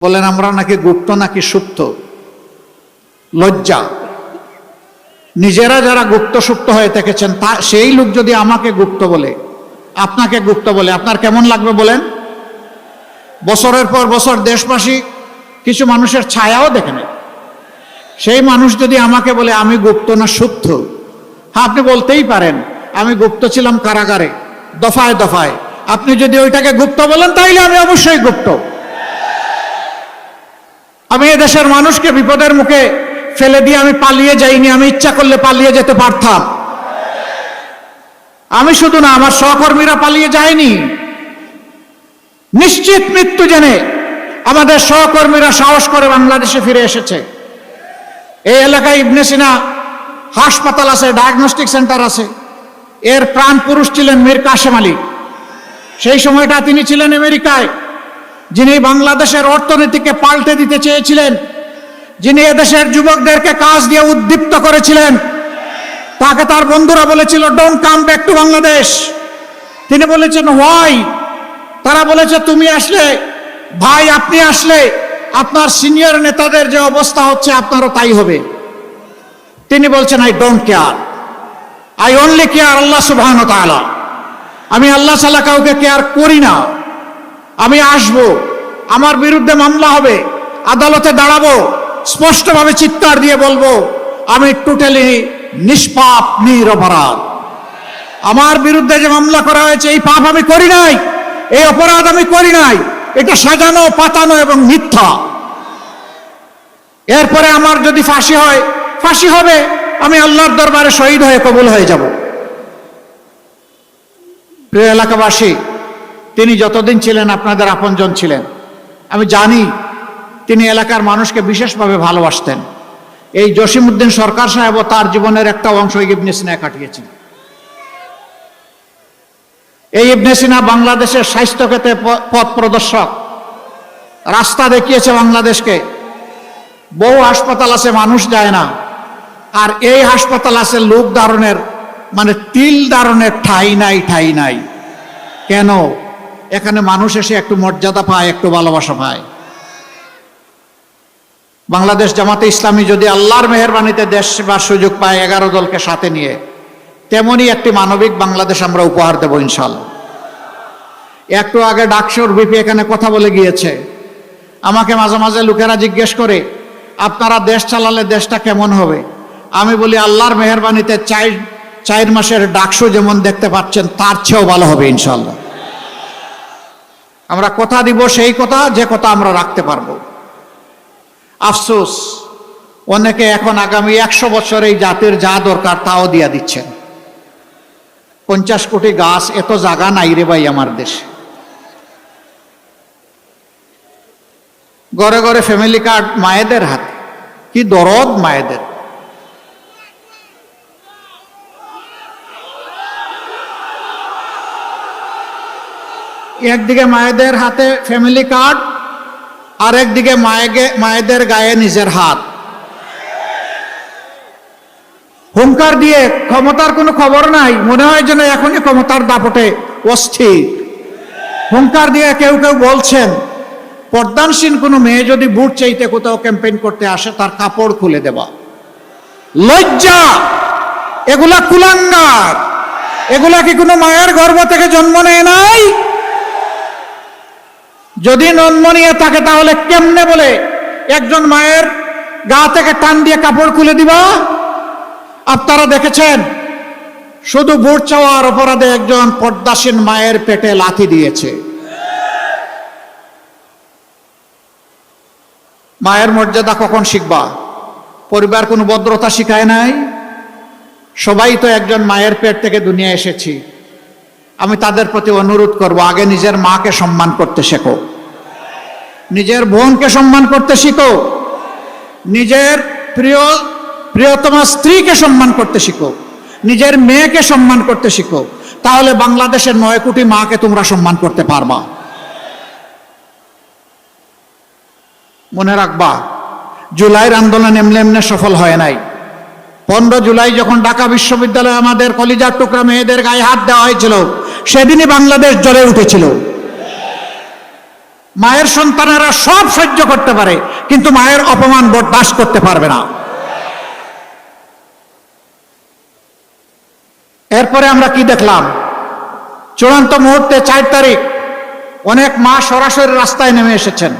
বলেন আমরা নাকি গুপ্ত নাকি সুপ্ত। লজ্জা। নিজেরা যারা গুপ্ত সুপ্ত হয়ে থেকেছেন তা সেই লোক যদি আমাকে গুপ্ত বলে, আপনাকে গুপ্ত বলে, আপনার কেমন লাগবে বলেন? বছরের পর বছর দেশবাসী কিছু মানুষের ছায়াও দেখে নেয়। সেই মানুষ যদি আমাকে বলে আমি গুপ্ত না সুপ্ত, হ্যাঁ আপনি বলতেই পারেন আমি গুপ্ত ছিলাম কারাগারে দফায় দফায়। আপনি যদি ওইটাকে গুপ্ত বলেন তাইলে আমি অবশ্যই গুপ্ত। আমি এদেশের মানুষকে বিপদের মুখে ফেলে দিয়ে আমি পালিয়ে যাইনি, আমি ইচ্ছা করলে পালিয়ে যেতে পারতাম। আমি শুধু না, আমার সহকর্মীরা পালিয়ে যায়নি। নিশ্চিত মৃত্যু জেনে আমাদের সহকর্মীরা সাহস করে বাংলাদেশে ফিরে এসেছে। এই এলাকায় ইবনে সিনা হাসপাতাল আছে, ডায়াগনস্টিক সেন্টার আছে। এর প্রাণ পুরুষ ছিলেন মীর কাসেম আলী। সেই সময়টা তিনি ছিলেন আমেরিকায়, যিনি বাংলাদেশের অর্থনীতিকে পাল্টে দিতে চেয়েছিলেন, যিনি এদেশের যুবকদেরকে কাজ দিয়ে উদ্দীপ্ত করেছিলেন। তাকে তার বন্ধুরা বলেছিল don't come back to Bangladesh. তিনি বলেছেন হোয়াই? তারা বলেছে তুমি আসলে, ভাই আপনি আসলে আপনার সিনিয়র নেতাদের যে অবস্থা হচ্ছে আপনারও তাই হবে। তিনি বলছেন I don't care, I only care আল্লাহ সুবহানাহু ওয়া তাআলা। আমি আল্লাহ ছাড়া কাউকে কেয়ার করি না। আমি আসব, আমার বিরুদ্ধে মামলা হবে, আদালতে দাঁড়াবো, স্পষ্টভাবে চিৎকার দিয়ে বলবো আমি টোটালি নিষ্পাপ নিরপরাধ। আমার বিরুদ্ধে যে মামলা করা হয়েছে এই পাপ আমি করি নাই, এই অপরাধ আমি করি নাই, এটা সাজানো পাতানো এবং মিথ্যা। এরপরে আমার যদি ফাঁসি হয় ফাঁসি হবে, আমি আল্লাহর দরবারে শহীদ হয়ে কবুল হয়ে যাব। প্রিয় এলাকাবাসী, তিনি যতদিন ছিলেন আপনাদের আপনজন ছিলেন। আমি জানি তিনি এলাকার মানুষকে বিশেষভাবে ভালোবাসতেন। এই জসিমউদ্দিন সরকার সাহেবও তার জীবনের একটা অংশ ইবনে সিনায় কাটিয়েছেন। এই ইবনে সিনা বাংলাদেশের স্বাস্থ্য ক্ষেত্রে পথ প্রদর্শক, রাস্তা দেখিয়েছে বাংলাদেশকে। বহু হাসপাতাল আছে মানুষ যায় না, আর এই হাসপাতাল আছে লোক ধারণের, মানে তিল ধারণের ঠাই নাই, ঠাই নাই। কেন? এখানে মানুষ এসে একটু মর্যাদা পায়, একটু ভালোবাসা পায়। বাংলাদেশ জামাতে ইসলামী যদি আল্লাহর মেহেরবানিতে দেশ সেবার সুযোগ পায় 11 দলকে সাথে নিয়ে, তেমনই একটি মানবিক বাংলাদেশ আমরা উপহার দেব ইনশাআল্লাহ। একটু আগে ডাকসুর ভিপি এখানে কথা বলে গিয়েছে। আমাকে মাঝে মাঝে লোকেরা জিজ্ঞেস করে আপনারা দেশ চালালে দেশটা কেমন হবে? আমি বলি আল্লাহর মেহেরবানিতে 4 মাসের ডাকসু যেমন দেখতে পাচ্ছেন তার চেয়েও ভালো হবে ইনশাআল্লাহ। আমরা কথা দিব সেই কথা, যে কথা আমরা রাখতে পারবো। আফসোস, অনেকে এখন আগামী 100 বছর এই জাতির যা দরকার তাও দিয়া দিচ্ছেন। 50 কোটি গাছ, এত জায়গা নাই রে ভাই আমার দেশে। ঘরে ঘরে ফ্যামিলি কার্ড মায়েদের হাতে, কি দরদ মায়েদের। একদিকে মায়েদের হাতে ফ্যামিলি কার্ড, আর একদিকে মায়েদের গায়ে নিজের হাত। হুঙ্কার দিয়ে ক্ষমতার কোনো খবর নাই, মনে হয় যেন এখনই ক্ষমতার দাপটে অস্থির। হুঙ্কার দিয়ে কেউ কেউ বলছেন পর্দানসীন কোনো মেয়ে যদি বুট চাইতে কোথাও ক্যাম্পেইন করতে আসে তার কাপড় খুলে দেওয়া। লজ্জা! এগুলা কুলাঙ্গার। এগুলা কি কোনো মায়ের গর্ভ থেকে জন্ম নেয় নাই? যদি জন্ম নিয়ে থাকে তাহলে কেমনে বলে একজন মায়ের গা থেকে টান দিয়ে কাপড় খুলে দিবা? আপনারা দেখেছেন শুধু ভোট চাওয়ার অপরাধে একজন পর্দাসীন মায়ের পেটে লাথি দিয়েছে। মায়ের মর্যাদা কখন শিখবা? পরিবার কোনো ভদ্রতা শিখায় নাই? সবাই তো একজন মায়ের পেট থেকে দুনিয়া এসেছি। আমি তাদের প্রতি অনুরোধ করব, আগে নিজের মাকে সম্মান করতে শেখো, নিজের বোনকে সম্মান করতে শিখো, নিজের প্রিয়তমা স্ত্রীকে সম্মান করতে শিখো, নিজের মেয়েকে সম্মান করতে শিখো। তাহলে বাংলাদেশের 9 কোটি মাকে তোমরা সম্মান করতে পারবা। মনে রাখবা, জুলাইয়ের আন্দোলন এমনি এমনি সফল হয় নাই। 15 জুলাই যখন ঢাকা বিশ্ববিদ্যালয়ে আমাদের কলিজার টুকরা মেয়েদের গায়ে হাত দেওয়া হয়েছিল, সেদিনই বাংলাদেশ জ্বলে উঠেছিল। মায়ের সন্তানেরা সব সহ্য করতে পারে, কিন্তু মায়ের অপমান বরদাস্ত করতে পারবে না। এরপরে আমরা কি দেখলাম? চূড়ান্ত মুহূর্তে 4 তারিখ অনেক মা সরাসরি রাস্তায় নেমে এসেছেন,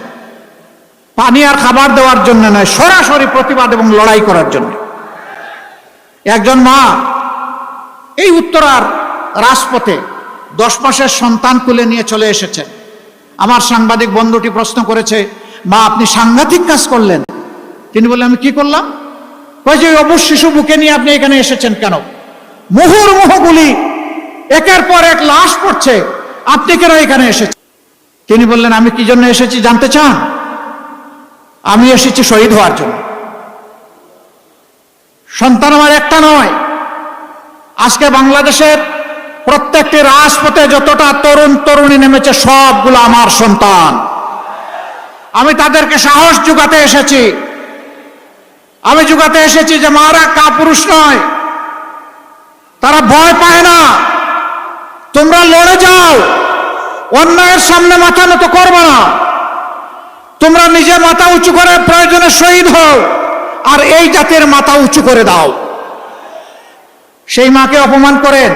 পানি আর খাবার দেওয়ার জন্য নয়, সরাসরি প্রতিবাদ এবং লড়াই করার জন্য। একজন মা এই উত্তরার রাজপথে 10 মাসের সন্তান তুলে নিয়ে চলে এসেছেন। আমার সাংবাদিক বন্ধুটি প্রশ্ন করেছে, মা আপনি সাংঘাতিক কাজ করলেন। তিনি বললেন, আমি কি করলাম? কই যে অবুঝ শিশু বুকে নিয়ে আপনি এখানে এসেছেন কেন? মুহুর্মুহু গুলি, একের পর এক লাশ পড়ছে, আপনি কেন এখানে এসেছেন? তিনি বললেন, আমি কি জন্য এসেছি জানতে চান? আমি এসেছি শহীদ হওয়ার জন্য। সন্তান আমার একটা নয়, আজকে বাংলাদেশের প্রত্যেকটি রাজপথে যতটা তরুণ তরুণী নেমেছে সবগুলো আমার সন্তান। আমি তাদেরকে সাহস জোগাতে এসেছি। আমি জোগাতে এসেছি যে মারা কাপুরুষ নয়, তারা ভয় পায় না। তোমরা লড়ে যাও, অন্যায়ের সামনে মাথা নত করবে না। তোমরা নিজে মাথা উঁচু করে প্রয়োজনে শহীদ হও, আর এই জাতির মাথা উঁচু করে দাও। সেই মাকে অপমান করেন,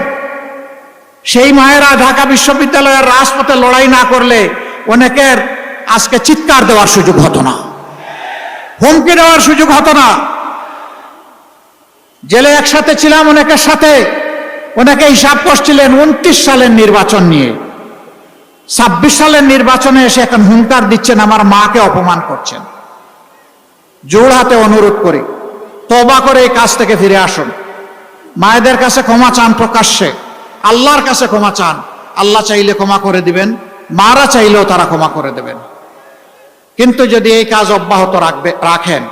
সেই মায়েরা ঢাকা বিশ্ববিদ্যালয়ের রাজপথে লড়াই না করলে অনেকের আজকে চিৎকার দেওয়ার সুযোগ হতো না, হুমকি দেওয়ার সুযোগ হতো না। জেলে একসাথে ছিলাম অনেকের সাথে, অনেকে হিসাব করছিলেন 29 সালের নির্বাচন নিয়ে। 26 সালের নির্বাচনে এসে এখন হুঙ্কার দিচ্ছেন, আমার মাকে অপমান করছেন। জোড় হাতে অনুরোধ করি, তওবা করে এই কাজ থেকে ফিরে আসুন। মায়েদের কাছে ক্ষমা চান প্রকাশ্যে, আল্লাহর কাছে ক্ষমা চান। আল্লাহ চাইলে ক্ষমা করে দিবেন, মারা চাইলেও তারা ক্ষমা করে দেবেন। কিন্তু যদি এই কাজ অব্যাহত রাখেন,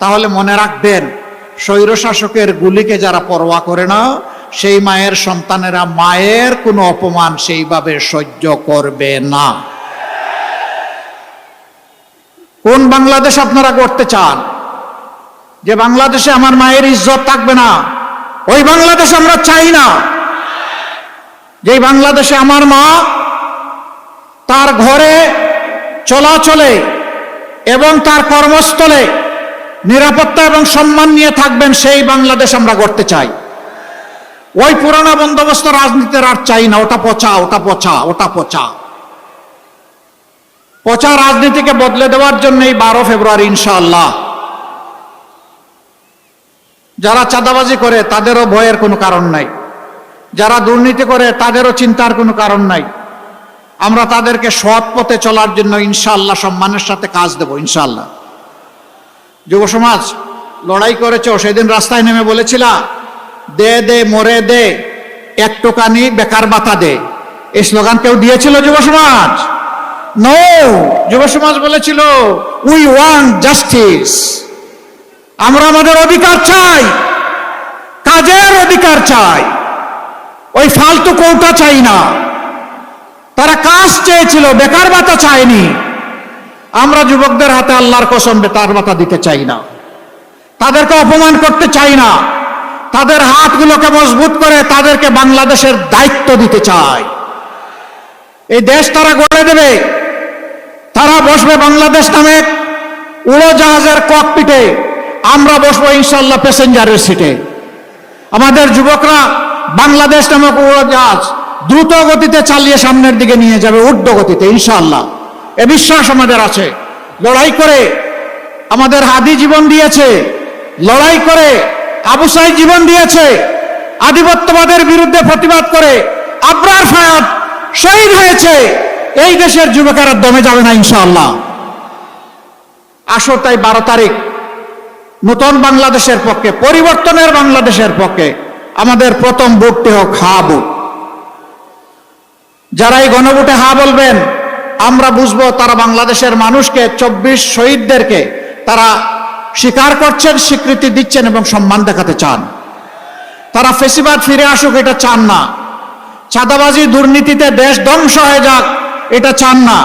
তাহলে মনে রাখবেন, স্বৈরশাসকের গুলিকে যারা পরোয়া করে না, সেই মায়ের সন্তানেরা মায়ের কোনো অপমান সেইভাবে সহ্য করবে না। কোন বাংলাদেশ আপনারা গড়তে চান? যে বাংলাদেশে আমার মায়ের ইজ্জত থাকবে না, ওই বাংলাদেশ আমরা চাই না। যেই বাংলাদেশে আমার মা তার ঘরে চলাচলে এবং তার কর্মস্থলে নিরাপত্তা এবং সম্মান নিয়ে থাকবেন, সেই বাংলাদেশ আমরা গড়তে চাই। ওই পুরানা বন্দোবস্ত রাজনীতির আর চাই না। ওটা পচা, ওটা পচা, ওটা পচা। পচা রাজনীতিকে বদলে দেওয়ার জন্য এই 12 ফেব্রুয়ারি ইনশাআল্লাহ যারা চাঁদাবাজি করে তাদেরও ভয়ের কোনো কারণ নাই, যারা দুর্নীতি করে তাদেরও চিন্তার কোনো কারণ নাই। আমরা তাদেরকে সৎ পথে চলার জন্য ইনশাআল্লাহ সম্মানের সাথে কাজ দেব ইনশাআল্লাহ। যুব সমাজ লড়াই করেছ, সেদিন রাস্তায় নেমে বলেছিলা, দে দে মরে দে, একটুখানি বেকার ভাতা দে। এই স্লোগান কেউ দিয়েছিল যুব সমাজ? নো, যুব সমাজ বলেছিল, উই ওয়ান্ট জাস্টিস। আমরা আমাদের অধিকার চাই, কাজের অধিকার চাই, ওই ফালতু কৌটা চাই না। তারা কাজ চেয়েছিল, বেকার ভাতা চায়নি। আমরা যুবকদের হাতে আল্লাহর কসম বেকার ভাতা দিতে চাই না, তাদেরকে অপমান করতে চাই না। তাদের হাতগুলোকে মজবুত করে তাদেরকে বাংলাদেশের দায়িত্ব দিতে চাই। এই দেশ তারা গড়ে দেবে, তারা বসবে বাংলাদেশ নামে উড়োজাহাজের ককপিটে, আমরা বসবো ইনশাআল্লাহ প্যাসেঞ্জারের সিটে। আমাদের যুবকরা বাংলাদেশ নামক উড়োজাহাজ দ্রুত গতিতে চালিয়ে সামনের দিকে নিয়ে যাবে, ঊর্ধ্ব গতিতে ইনশাআল্লাহ। এ বিশ্বাস আমাদের আছে। লড়াই করে আমাদের হাদি জীবন দিয়েছে, লড়াই করে আবু সাইদ জীবন দিয়েছে, আধিপত্যবাদের বিরুদ্ধে প্রতিবাদ করে আবরার ফায়াত শহীদ হয়েছে। এই দেশের যুবকেরা দমে যাবে না ইনশাআল্লাহ। আসো তাই 12 তারিখ নতুন বাংলাদেশের পক্ষে, পরিবর্তনের বাংলাদেশের পক্ষে আমাদের প্রথম ভোটটি হোক হা ভোট। যারা এই গণভোটে হা বলবেন, আমরা বুঝবো তারা বাংলাদেশের মানুষকে, 24 শহীদদেরকে তারা স্বীকার করছেন, স্বীকৃতি দিচ্ছেন এবং সম্মান দেখাতে চান। তারা ফেসিবাদ ফিরে আসুক এটা চান না, চাঁদাবাজি দুর্নীতিতে দেশ ধ্বংস হয়ে যাক এটা চান না,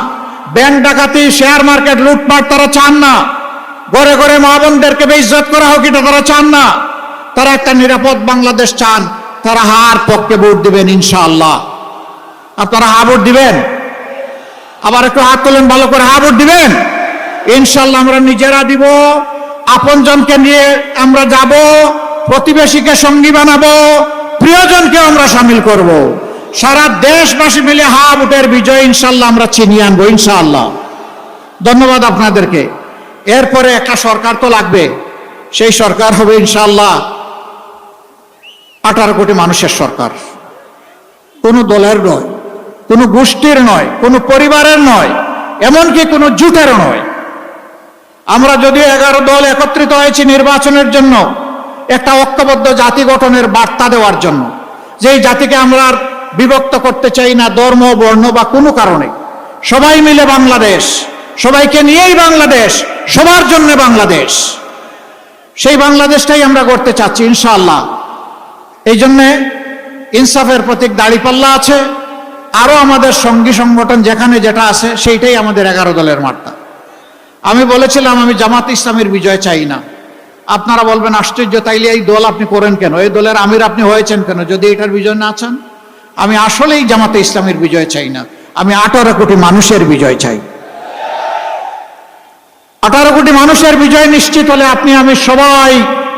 ব্যাংক ডাকাতি শেয়ার মার্কেট লুটপাট তারা চান না, ঘরে ঘরে মা বোনদেরকে বেইজ্জত করা হোক এটা তারা চান না। তারা একটা নিরাপদ বাংলাদেশ চান। তারা হার পক্ষে ভোট দিবেন ইনশাআল্লাহ। আপনারা হা ভোট দিবেন? আবার একটু হাত তোলেন ভালো করে, হ্যাঁ ভোট দিবেন? ইনশাল্লাহ আমরা নিজেরা দিব, আপনজনকে নিয়ে আমরা যাব, প্রতিবেশীকে সঙ্গী বানাবো, প্রিয়জনকে আমরা সামিল করব। সারা দেশবাসী মিলে হা ভোটের বিজয় ইনশাল্লাহ আমরা ছিনিয়ে আনবো ইনশাআল্লাহ। ধন্যবাদ আপনাদেরকে। এরপরে একটা সরকার তো লাগবে, সেই সরকার হবে ইনশাআল্লাহ 18 কোটি মানুষের সরকার। কোনো দলের নয়, কোনো গোষ্ঠীর নয়, কোনো পরিবারের নয়, এমনকি কোনো জোটেরও নয়। আমরা যদিও 11 দল একত্রিত হয়েছি নির্বাচনের জন্য, একটা ঐক্যবদ্ধ জাতি গঠনের বার্তা দেওয়ার জন্য, যেই জাতিকে আমরা বিভক্ত করতে চাই না ধর্ম, বর্ণ বা কোনো কারণে। সবাই মিলে বাংলাদেশ, সবাইকে নিয়েই বাংলাদেশ, সবার জন্য বাংলাদেশ, সেই বাংলাদেশটাই আমরা গড়তে চাচ্ছি ইনশাআল্লাহ। এই জন্যে ইনসাফের প্রতীক দাঁড়িপাল্লা আছে, আরো আমাদের সঙ্গী সংগঠন যেখানে যেটা আছে সেইটাই আমাদের 11 দলের বার্তা। আমি বলেছিলাম আমি জামাত ইসলামের বিজয় চাই না। আপনারা বলবেন আশ্চর্য, তাইলে এই দল আপনি করেন কেন, এই দলের আমির আপনি হয়েছেন কেন যদি এটার বিজয় না চান? আমি আসলেই জামাতে ইসলামের বিজয় চাই না, আমি 18 কোটি মানুষের বিজয় চাই। 18 কোটি মানুষের বিজয় নিশ্চিত হলে আপনি আমি সবাই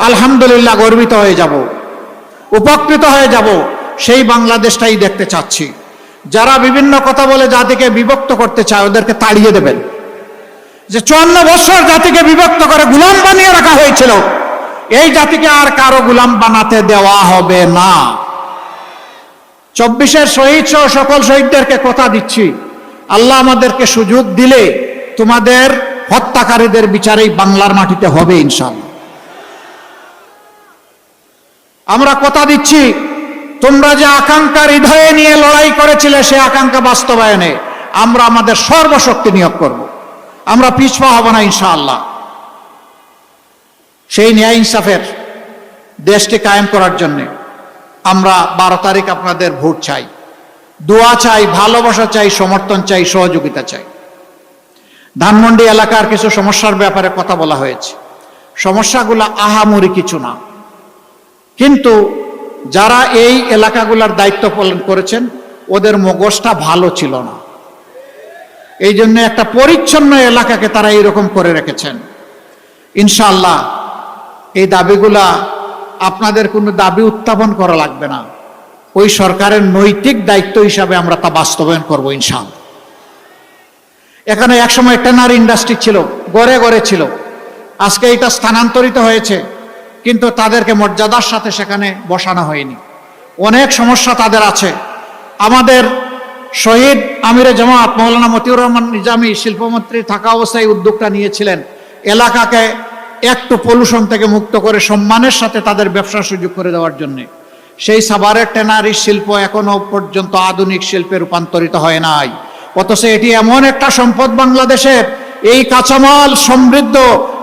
আলহামদুলিল্লাহ গর্বিত হয়ে যাব, উপকৃত হয়ে যাব। সেই বাংলাদেশটাই দেখতে চাচ্ছি। যারা বিভিন্ন কথা বলে জাতিকে বিভক্ত করতে চায় ওদেরকে তাড়িয়ে দেবেন। যে 54 বছর জাতিকে বিভক্ত করে গোলাম বানিয়ে রাখা হয়েছিল, এই জাতিকে আর কারো গোলাম বানাতে দেওয়া হবে না। 24-এর শহীদ সহ সকল শহীদদেরকে কথা দিচ্ছি, আল্লাহ আমাদেরকে সুযোগ দিলে তোমাদের হত্যাকারীদের বিচারেই বাংলার মাটিতে হবে ইনশাআল্লাহ। আমরা কথা দিচ্ছি, তোমরা যে আকাঙ্ক্ষার হৃদয়ে নিয়ে লড়াই করেছিলে সে আকাঙ্ক্ষা বাস্তবায়নে আমরা আমাদের সর্বশক্তি নিয়োগ করব। আমরা পিছপা হব না ইনশাআল্লাহ। সেই ন্যায় ইনসাফের দেশকে কায়েম করার জন্য আমরা 12 তারিখ আপনাদের ভোট চাই, দোয়া চাই, ভালোবাসা চাই, সমর্থন চাই, সহযোগিতা চাই। ধানমন্ডি এলাকার কিছু সমস্যার ব্যাপারে কথা বলা হয়েছে। সমস্যাগুলো আহামরি কিছু না, কিন্তু যারা এই এলাকাগুলোর দায়িত্ব পালন করেছেন ওদের মগজটা ভালো ছিল না। এই জন্য একটা পরিচ্ছন্ন এলাকাকে তারা এইরকম করে রেখেছেন। ইনশাআল্লাহ এই দাবিগুলা আপনাদের কোনো দাবি উত্থাপন করা লাগবে না, ওই সরকারের নৈতিক দায়িত্ব হিসাবে আমরা তা বাস্তবায়ন করবো ইনশাআল্লাহ। এখানে একসময় টেনারি ইন্ডাস্ট্রি ছিল, গড়ে গড়ে ছিল, আজকে এটা স্থানান্তরিত হয়েছে, কিন্তু তাদেরকে মর্যাদার সাথে সেখানে বসানো হয়নি। অনেক সমস্যা তাদের আছে। আমাদের শহীদ আমিরে জামাত মৌলানা মতিউর রহমান নিজামী শিল্পমন্ত্রী থাকা অবস্থায় উদ্যোগটা নিয়েছিলেন এলাকাকে একটু পলিউশন থেকে মুক্ত করে সম্মানের সাথে তাদের ব্যবসার সুযোগ করে দেওয়ার জন্য। সেই সাভারের টেনারি শিল্প এখনো পর্যন্ত আধুনিক শিল্পে রূপান্তরিত হয় নাই, অথচ এটি এমন একটা সম্পদ বাংলাদেশের, এই কাঁচামাল সমৃদ্ধ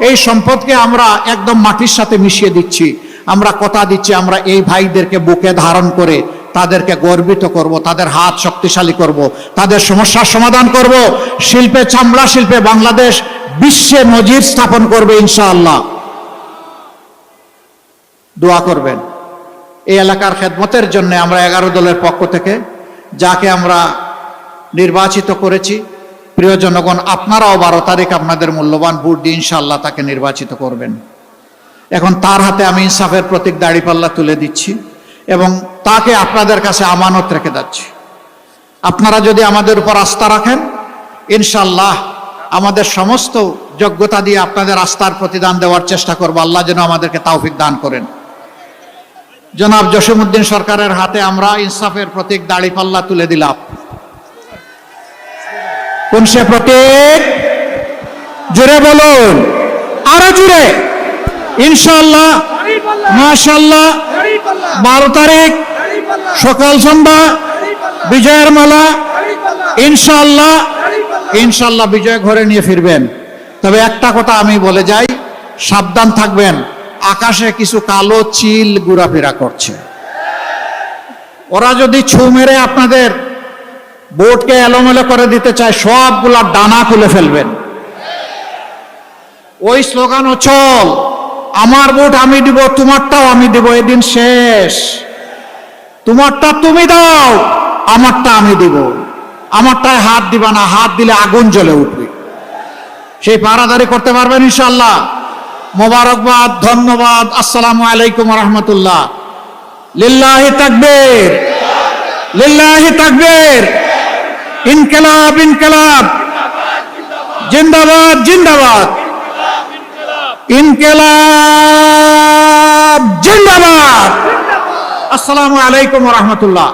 এই সম্পদকে আমরা একদম মাটির সাথে মিশিয়ে দিচ্ছি। আমরা কথা দিচ্ছি আমরা এই ভাইদেরকে বুকে ধারণ করে তাদেরকে গর্বিত করব, তাদের হাত শক্তিশালী করব, তাদের সমস্যার সমাধান করব। শিল্পে, চামড়া শিল্পে বাংলাদেশ বিশ্বে নজির স্থাপন করবে ইনশাআল্লাহ। দোয়া করবেন এই এলাকার খেদমতের জন্য। আমরা 11 দলের পক্ষ থেকে যাকে আমরা নির্বাচিত করেছি, প্রিয় জনগণ আপনারাও 12 তারিখ আপনাদের মূল্যবান ভোট দিয়ে ইনশাআল্লাহ তাকে নির্বাচিত করবেন। এখন তার হাতে আমি ইনসাফের প্রতীক দাঁড়িপাল্লা তুলে দিচ্ছি এবং তাকে আপনাদের কাছে আমানত রেখে যাচ্ছি। আপনারা যদি আমাদের উপর আস্থা রাখেন ইনশাআল্লাহ আমাদের সমস্ত যোগ্যতা দিয়ে আপনাদের আস্থার প্রতিদান দেওয়ার চেষ্টা করব। আল্লাহ যেন আমাদেরকে তৌফিক দান করেন। জনাব জসিমউদ্দিন সরকারের হাতে আমরা ইনসাফের প্রতীক দাঁড়িপাল্লা তুলে দিলাম। কোন সে প্রতীক? জোরে বলুন, আরো জোরে। ইনশাআল্লাহ, মাশাআল্লাহ, 12 তারিখ সকাল সন্ধ্যা বিজয়ের মালা। ইনশাআল্লাহ, ইনশাআল্লাহ বিজয় ঘরে নিয়ে ফিরবেন। তবে একটা কথা আমি বলে যাই, সাবধান থাকবেন, আকাশে কিছু কালো চিল ঘোরাফেরা করছে। ওরা যদি ছু মেরে আপনাদের ভোটকে এলোমেলো করে দিতে চায়, সবগুলা ডানা খুলে ফেলবেন। ওই স্লোগান চল, আমার ভোট আমি দিব, তোমারটাও আমি দিব, এদিন শেষ। তোমারটা তুমি দাও, আমারটা আমি দিব। আমারটায় হাত দিবা না, হাত দিলে আগুন জ্বলে উঠবে। সেই পাহারাদারি করতে পারবেন ইনশাআল্লাহ? মোবারকবাদ, ধন্যবাদ। আসসালামু আলাইকুম ওয়া রাহমাতুল্লাহ। লিল্লাহি তাকবীর, লিল্লাহি তাকবীর। ইনকিলাব, ইনকিলাব, জিন্দাবাদ, জিন্দাবাদ, ইনকিলাব জিন্দাবাদ। আসসালামু আলাইকুম ওয়া রাহমাতুল্লাহ।